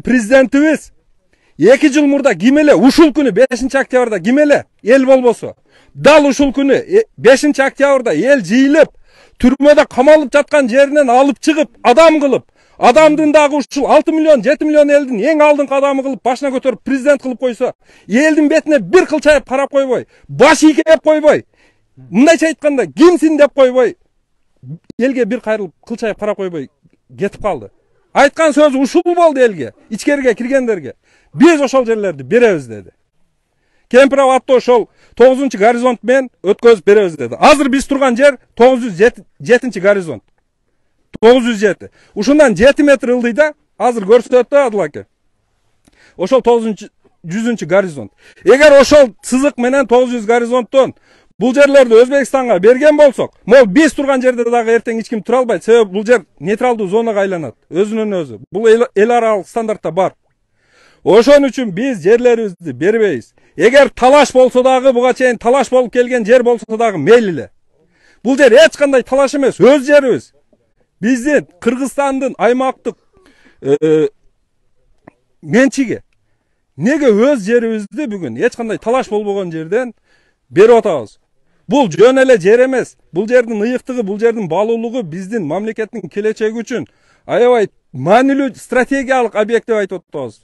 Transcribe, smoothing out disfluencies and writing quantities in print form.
Prezidentimiz 2 yıl murda kimele uşul günü 5 oktyabrda kimele el bolbosu. Dal uşul günü 5 oktyabrda el jiyilip türmede kamalıp жатқан жеринен alıp çıkıp adam kılıp adamdın dagı uşul 6 milyon 7 milyon eldin en aldın adamı kılıp başına götürüp prezident kılıp koysa eldin betine bir kılçayıp karap koyboy baş ийкеп koyboy мындайча айтканда кимсиң деп койбой элге бир кайрылып кылчайып карап койбой кетип калды. Айткан сөзү ушул болду элге, ичкерге киргендерге. Биз ошол жерлерди беребиз деди. Кемпиров атты ошол 9-горизонт менен өткөзүп беребиз деди. Азыр биз турган жер 907-горизонт. 907. Ушундан 7 метр ылдыйда азыр көрсөттү Адыл аке. Ошол 900-горизонт. Эгер ошол сызык менен 900-горизонттон бул жерлерди Өзбекстанга берген болсок, мол биз турган жерде дагы эртең эч ким тура албайт. Себеби бул жер нейтралдуу зонага айланат. Өзүнөн өзү. Бул эл аралык стандартта бар. Ошон үчүн биз жерлерибизди бербейбиз. Эгер талаш болсо дагы буга чейин талаш болуп келген жер болсо дагы мейли эле. Бул жер эч кандай талаш эмес, өз жерибиз. Биздин Кыргызстандын аймактык менчиги. Неге өз жерибизди бүгүн эч кандай талаш болбогон жерден берип атабыз? Бул жөн эле жер эмес. Бул жердин ыйыктыгы, бул жердин балуулугу биздин мамлекеттин келечеги үчүн аябай маанилүү стратегиялык объект деп айтып атабыз.